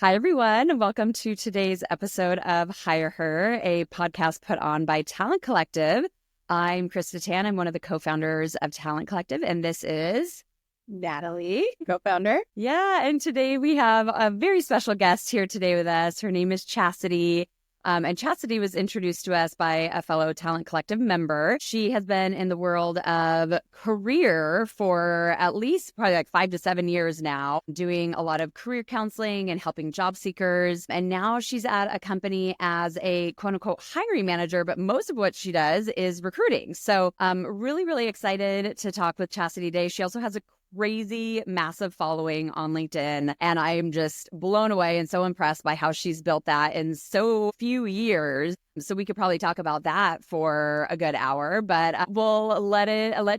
Hi, everyone, and welcome to today's episode of HigherHer, a podcast put on by Talent Collective. I'm Krista Tan. I'm one of the co-founders of Talent Collective, and this is Natalie, co-founder. Yeah, and today we have a very special guest here today with us. Her name is Chasity. And Chasity was introduced to us by a fellow Talent Collective member. She has been in the world of career for at least probably like 5 to 7 years now, doing a lot of career counseling and helping job seekers. And now she's at a company as a quote unquote hiring manager, but most of what she does is recruiting. So I'm really excited to talk with Chasity today. She also has a crazy, massive following on LinkedIn. And I'm just blown away and so impressed by how she's built that in so few years. So we could probably talk about that for a good hour, but we'll let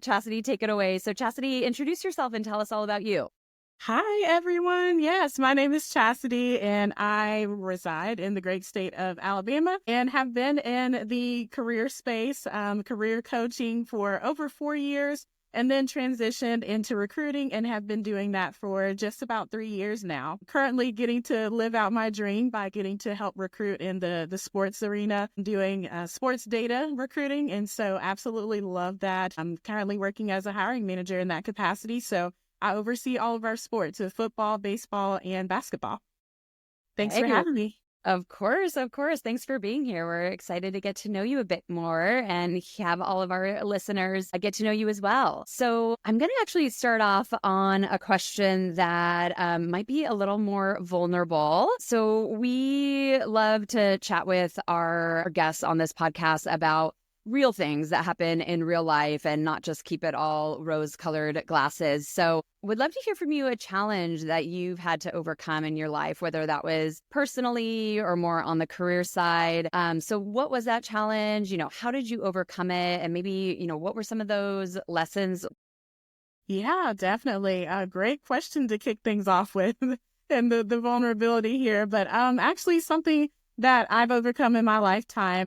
Chasity take it away. So Chasity, introduce yourself and tell us all about you. Hi, everyone. Yes, my name is Chasity, and I reside in the great state of Alabama and have been in the career space, career coaching for over 4 years. And then transitioned into recruiting and have been doing that for just about 3 years now. Currently getting to live out my dream by getting to help recruit in the sports arena, doing sports data recruiting. And so absolutely love that. I'm currently working as a hiring manager in that capacity. So I oversee all of our sports of football, baseball, and basketball. Thanks for having me. Of course. Thanks for being here. We're excited to get to know you a bit more and have all of our listeners get to know you as well. So I'm going to actually start off on a question that might be a little more vulnerable. So we love to chat with our guests on this podcast about real things that happen in real life and not just keep it all rose-colored glasses. So would love to hear from you a challenge that you've had to overcome in your life, whether that was personally or more on the career side. So what was that challenge? How did you overcome it? And maybe, what were some of those lessons? Yeah, definitely. A great question to kick things off with and the vulnerability here. But actually something that I've overcome in my lifetime.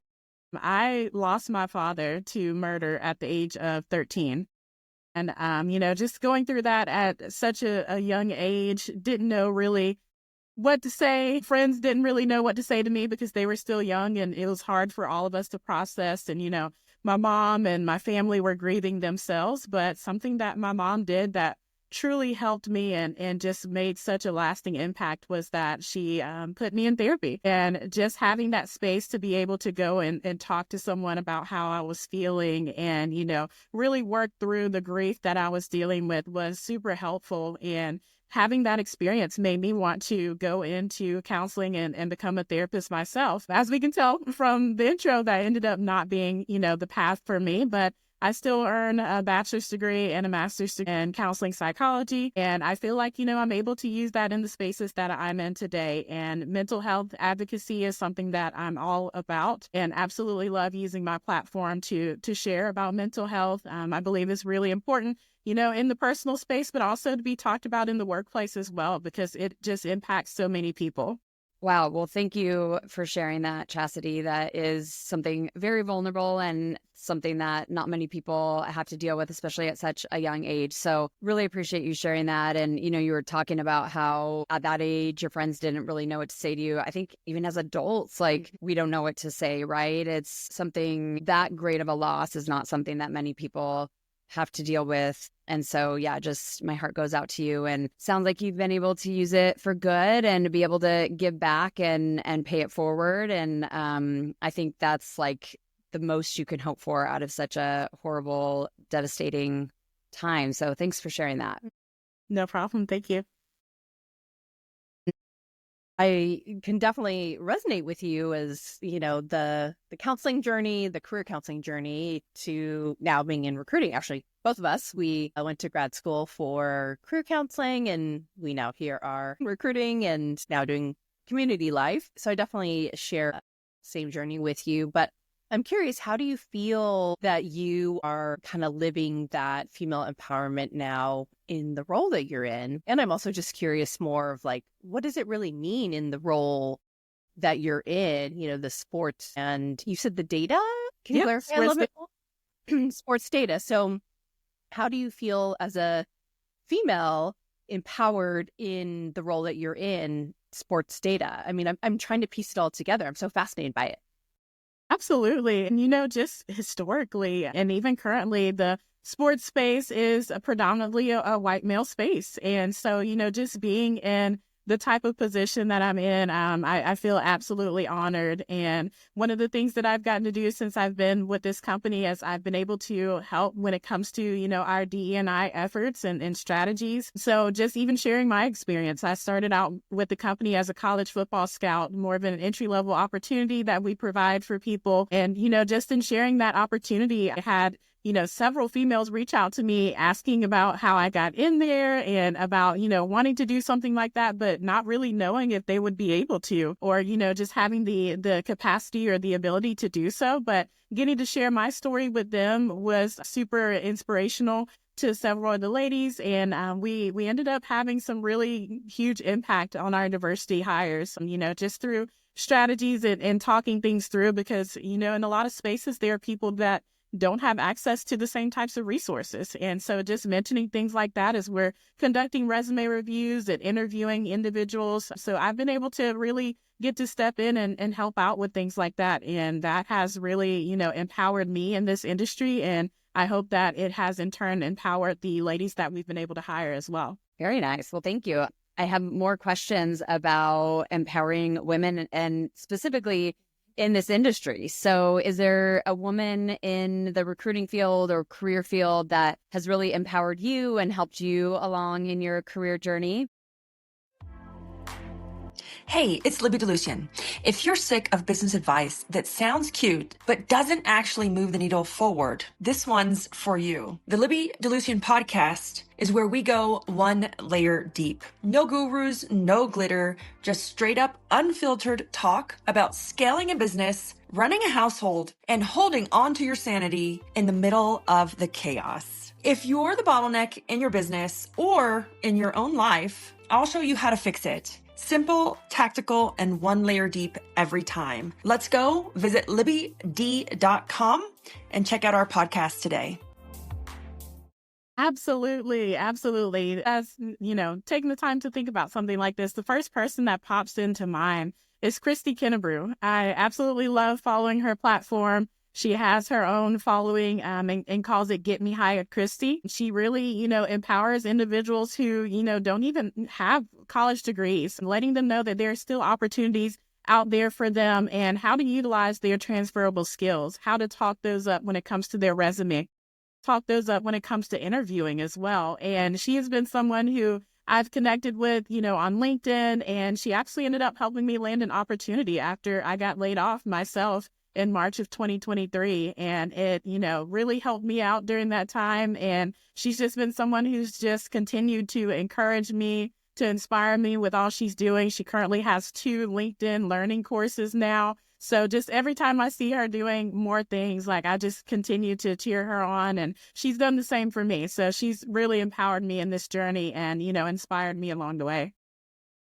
I lost my father to murder at the age of 13. And, just going through that at such a young age, didn't know really what to say. Friends didn't really know what to say to me because they were still young, and it was hard for all of us to process. And, my mom and my family were grieving themselves, but something that my mom did that truly helped me and just made such a lasting impact was that she put me in therapy, and just having that space to be able to go and talk to someone about how I was feeling and, really work through the grief that I was dealing with was super helpful. And having that experience made me want to go into counseling and become a therapist myself. As we can tell from the intro, that ended up not being, the path for me, but I still earn a bachelor's degree and a master's degree in counseling psychology. And I feel like, I'm able to use that in the spaces that I'm in today. And mental health advocacy is something that I'm all about and absolutely love using my platform to share about mental health. I believe it's really important, in the personal space, but also to be talked about in the workplace as well, because it just impacts so many people. Wow. Well, thank you for sharing that, Chasity. That is something very vulnerable and something that not many people have to deal with, especially at such a young age. So really appreciate you sharing that. And, you were talking about how at that age, your friends didn't really know what to say to you. I think even as adults, we don't know what to say, right? It's something that great of a loss is not something that many people have to deal with. And so, yeah, just my heart goes out to you, and sounds like you've been able to use it for good and to be able to give back and pay it forward. And I think that's the most you can hope for out of such a horrible, devastating time. So thanks for sharing that. No problem. Thank you. I can definitely resonate with you as, the counseling journey, the career counseling journey to now being in recruiting. Actually, both of us, we went to grad school for career counseling, and we now here are recruiting and now doing community life. So I definitely share the same journey with you. But I'm curious, how do you feel that you are kind of living that female empowerment now in the role that you're in? And I'm also just curious more of what does it really mean in the role that you're in, the sports, and you said the data? Can you clarify a little bit more? Sports data. So how do you feel as a female empowered in the role that you're in sports data? I mean, I'm trying to piece it all together. I'm so fascinated by it. Absolutely. And, just historically and even currently, the sports space is predominantly a white male space. And so, just being in the type of position that I'm in, I feel absolutely honored. And one of the things that I've gotten to do since I've been with this company is I've been able to help when it comes to, our DE&I efforts and strategies. So just even sharing my experience, I started out with the company as a college football scout, more of an entry-level opportunity that we provide for people. And, just in sharing that opportunity, I had several females reach out to me asking about how I got in there and about, wanting to do something like that, but not really knowing if they would be able to, or, just having the capacity or the ability to do so. But getting to share my story with them was super inspirational to several of the ladies. And we ended up having some really huge impact on our diversity hires, just through strategies and talking things through, because, in a lot of spaces, there are people that don't have access to the same types of resources. And so just mentioning things like that as we're conducting resume reviews and interviewing individuals. So I've been able to really get to step in and help out with things like that. And that has really, empowered me in this industry. And I hope that it has in turn empowered the ladies that we've been able to hire as well. Very nice. Well, thank you. I have more questions about empowering women and specifically in this industry. So is there a woman in the recruiting field or career field that has really empowered you and helped you along in your career journey? Hey, it's Libby Delusion. If you're sick of business advice that sounds cute but doesn't actually move the needle forward, this one's for you. The Libby Delusion podcast is where we go one layer deep. No gurus, no glitter, just straight up unfiltered talk about scaling a business, running a household, and holding on to your sanity in the middle of the chaos. If you're the bottleneck in your business or in your own life, I'll show you how to fix it. Simple, tactical, and one layer deep every time. Let's go visit libbyd.com and check out our podcast today. Absolutely. Absolutely. As taking the time to think about something like this, the first person that pops into mind is Christy Kennebrew. I absolutely love following her platform. She has her own following and calls it Get Me Hired Christy. She really, empowers individuals who, don't even have college degrees, letting them know that there are still opportunities out there for them and how to utilize their transferable skills, how to talk those up when it comes to their resume, talk those up when it comes to interviewing as well. And she has been someone who I've connected with, on LinkedIn, and she actually ended up helping me land an opportunity after I got laid off myself in March of 2023. And it, really helped me out during that time. And she's just been someone who's just continued to encourage me, to inspire me with all she's doing. She currently has 2 LinkedIn learning courses now. So just every time I see her doing more things, I just continue to cheer her on, and she's done the same for me. So she's really empowered me in this journey and, inspired me along the way.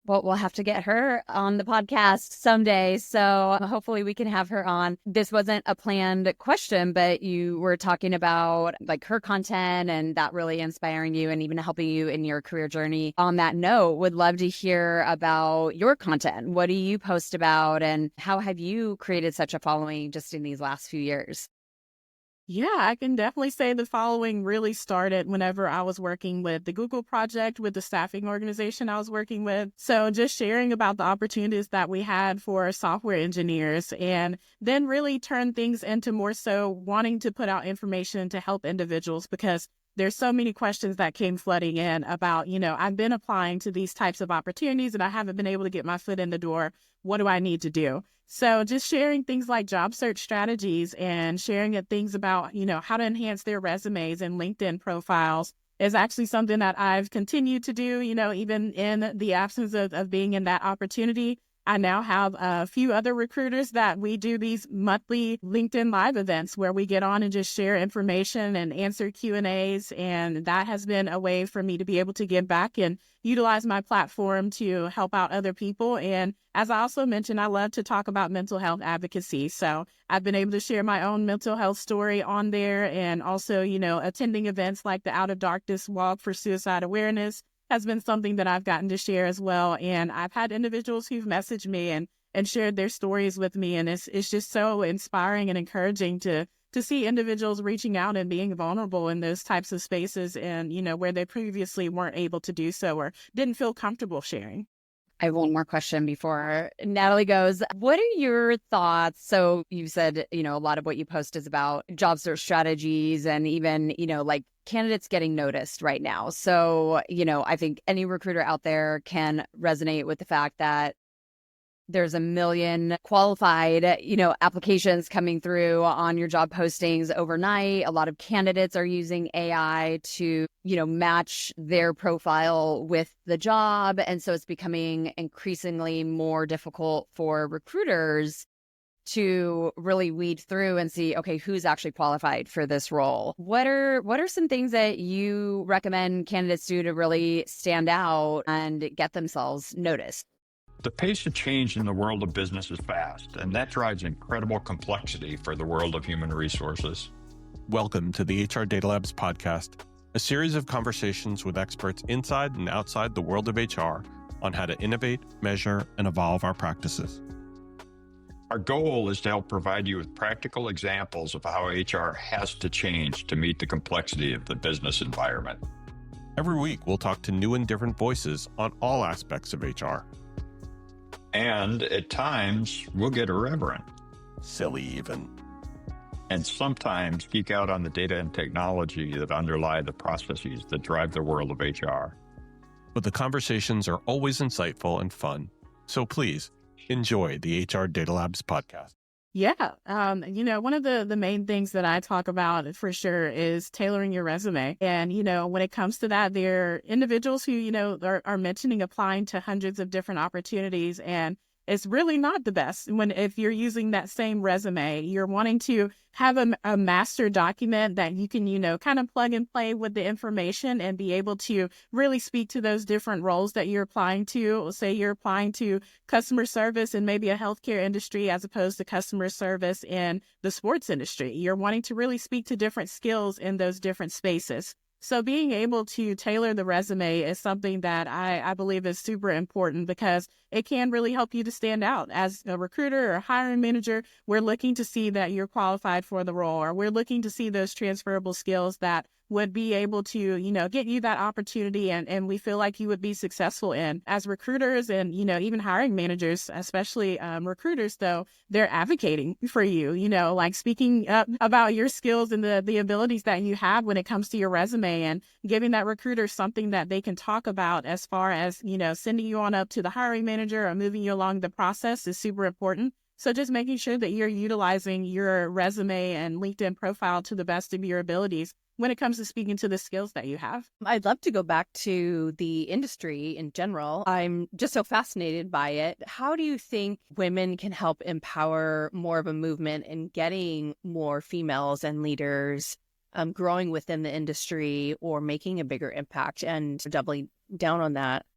Well, we'll have to get her on the podcast someday. So hopefully we can have her on. This wasn't a planned question, but you were talking about her content and that really inspiring you and even helping you in your career journey. On that note, would love to hear about your content. What do you post about and how have you created such a following just in these last few years? Yeah, I can definitely say the following really started whenever I was working with the Google project with the staffing organization I was working with. So just sharing about the opportunities that we had for software engineers, and then really turn things into more so wanting to put out information to help individuals, because there's so many questions that came flooding in about, I've been applying to these types of opportunities and I haven't been able to get my foot in the door. What do I need to do? So just sharing things like job search strategies and sharing things about, how to enhance their resumes and LinkedIn profiles is actually something that I've continued to do, even in the absence of being in that opportunity. I now have a few other recruiters that we do these monthly LinkedIn live events where we get on and just share information and answer Q&As. And that has been a way for me to be able to give back and utilize my platform to help out other people. And as I also mentioned, I love to talk about mental health advocacy. So I've been able to share my own mental health story on there, and also, attending events like the Out of Darkness Walk for Suicide Awareness, has been something that I've gotten to share as well. And I've had individuals who've messaged me and shared their stories with me. And it's just so inspiring and encouraging to see individuals reaching out and being vulnerable in those types of spaces and, where they previously weren't able to do so or didn't feel comfortable sharing. I have one more question before Natalie goes. What are your thoughts? So you said, a lot of what you post is about job search strategies and even, like candidates getting noticed right now. So, I think any recruiter out there can resonate with the fact that there's a million qualified, applications coming through on your job postings overnight. A lot of candidates are using AI to, match their profile with the job. And so it's becoming increasingly more difficult for recruiters to really weed through and see, okay, who's actually qualified for this role. What are some things that you recommend candidates do to really stand out and get themselves noticed? The pace of change in the world of business is fast, and that drives incredible complexity for the world of human resources. Welcome to the HR Data Labs podcast, a series of conversations with experts inside and outside the world of HR on how to innovate, measure, and evolve our practices. Our goal is to help provide you with practical examples of how HR has to change to meet the complexity of the business environment. Every week, we'll talk to new and different voices on all aspects of HR. And at times, we'll get irreverent. Silly even. And sometimes geek out on the data and technology that underlie the processes that drive the world of HR. But the conversations are always insightful and fun. So please, enjoy the HR Data Labs podcast. Yeah. One of the main things that I talk about for sure is tailoring your resume. And, when it comes to that, there are individuals who, are mentioning applying to hundreds of different opportunities. And it's really not the best if you're using that same resume. You're wanting to have a master document that you can, kind of plug and play with the information and be able to really speak to those different roles that you're applying to. Say you're applying to customer service in maybe a healthcare industry as opposed to customer service in the sports industry. You're wanting to really speak to different skills in those different spaces. So being able to tailor the resume is something that I believe is super important because it can really help you to stand out. As a recruiter or a hiring manager, we're looking to see that you're qualified for the role, or we're looking to see those transferable skills that would be able to, get you that opportunity and we feel like you would be successful in. As recruiters and, even hiring managers, especially recruiters, though, they're advocating for you, like speaking up about your skills and the abilities that you have when it comes to your resume and giving that recruiter something that they can talk about as far as, sending you on up to the hiring manager or moving you along the process is super important. So just making sure that you're utilizing your resume and LinkedIn profile to the best of your abilities when it comes to speaking to the skills that you have. I'd love to go back to the industry in general. I'm just so fascinated by it. How do you think women can help empower more of a movement in getting more females and leaders growing within the industry or making a bigger impact? And doubling down on that,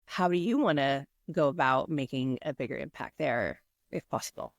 how do you want to go about making a bigger impact there, if possible?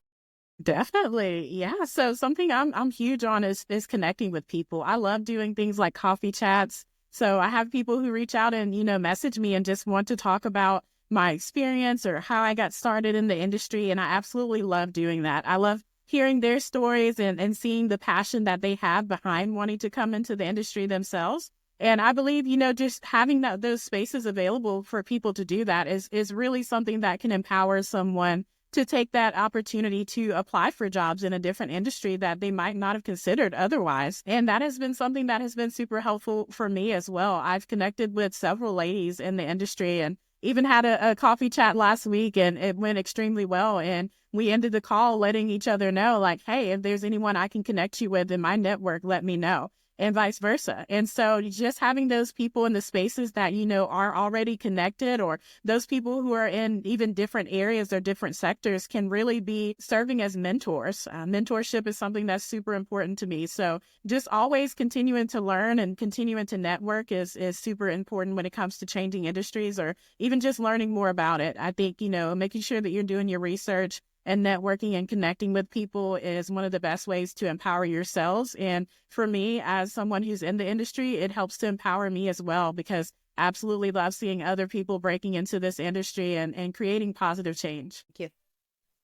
Definitely. Yeah. So something I'm huge on is connecting with people. I love doing things like coffee chats. So I have people who reach out and, message me and just want to talk about my experience or how I got started in the industry. And I absolutely love doing that. I love hearing their stories and seeing the passion that they have behind wanting to come into the industry themselves. And I believe, just having those spaces available for people to do that is really something that can empower someone to take that opportunity to apply for jobs in a different industry that they might not have considered otherwise. And that has been something that has been super helpful for me as well. I've connected with several ladies in the industry and even had a coffee chat last week, and it went extremely well. And we ended the call letting each other know, like, hey, if there's anyone I can connect you with in my network, let me know. And vice versa. And so just having those people in the spaces that, are already connected, or those people who are in even different areas or different sectors can really be serving as mentors. Mentorship is something that's super important to me. So just always continuing to learn and continuing to network is super important when it comes to changing industries or even just learning more about it. I think, making sure that you're doing your research and networking and connecting with people is one of the best ways to empower yourselves. And for me, as someone who's in the industry, it helps to empower me as well, because absolutely love seeing other people breaking into this industry and creating positive change. Thank you.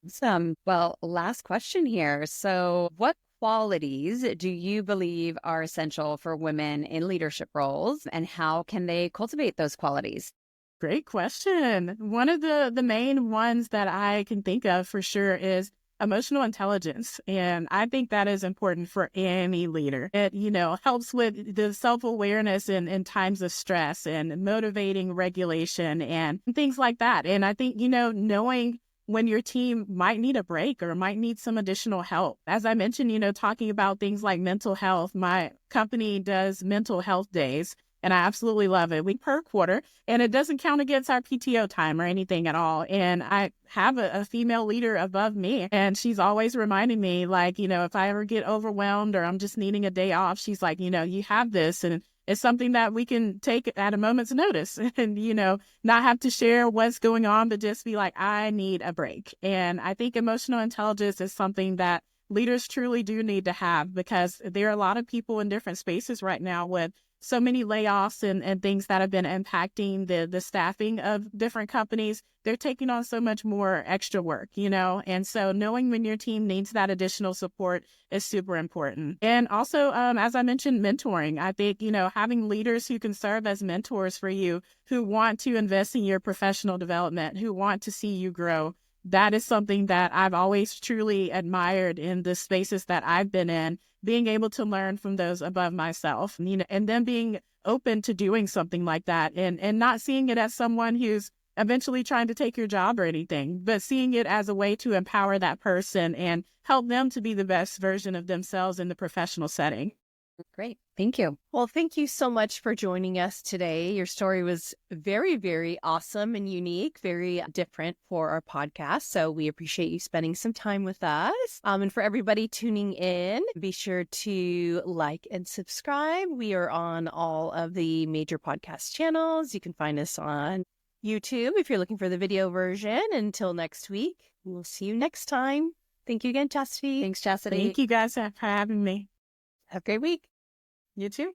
Awesome. Well, last question here. So, what qualities do you believe are essential for women in leadership roles, and how can they cultivate those qualities? Great question. One of the main ones that I can think of for sure is emotional intelligence. And I think that is important for any leader. It, helps with the self-awareness in times of stress and motivating regulation and things like that. And I think, knowing when your team might need a break or might need some additional help. As I mentioned, talking about things like mental health, my company does mental health days. And I absolutely love it. We per quarter, and it doesn't count against our PTO time or anything at all. And I have a female leader above me, and she's always reminding me, like, if I ever get overwhelmed or I'm just needing a day off, she's like, you have this, and it's something that we can take at a moment's notice and, not have to share what's going on, but just be like, I need a break. And I think emotional intelligence is something that leaders truly do need to have, because there are a lot of people in different spaces right now with so many layoffs and things that have been impacting the staffing of different companies. They're taking on so much more extra work, and so knowing when your team needs that additional support is super important. And also, as I mentioned, mentoring. I think, having leaders who can serve as mentors for you, who want to invest in your professional development, who want to see you grow. That is something that I've always truly admired in the spaces that I've been in, being able to learn from those above myself, and then being open to doing something like that and not seeing it as someone who's eventually trying to take your job or anything, but seeing it as a way to empower that person and help them to be the best version of themselves in the professional setting. Great. Thank you. Well, thank you so much for joining us today. Your story was very, very awesome and unique, very different for our podcast. So we appreciate you spending some time with us. And for everybody tuning in, be sure to like and subscribe. We are on all of the major podcast channels. You can find us on YouTube if you're looking for the video version. Until next week, we'll see you next time. Thank you again, Chastity. Thanks, Chastity. Thank you guys for having me. Have a great week. You too.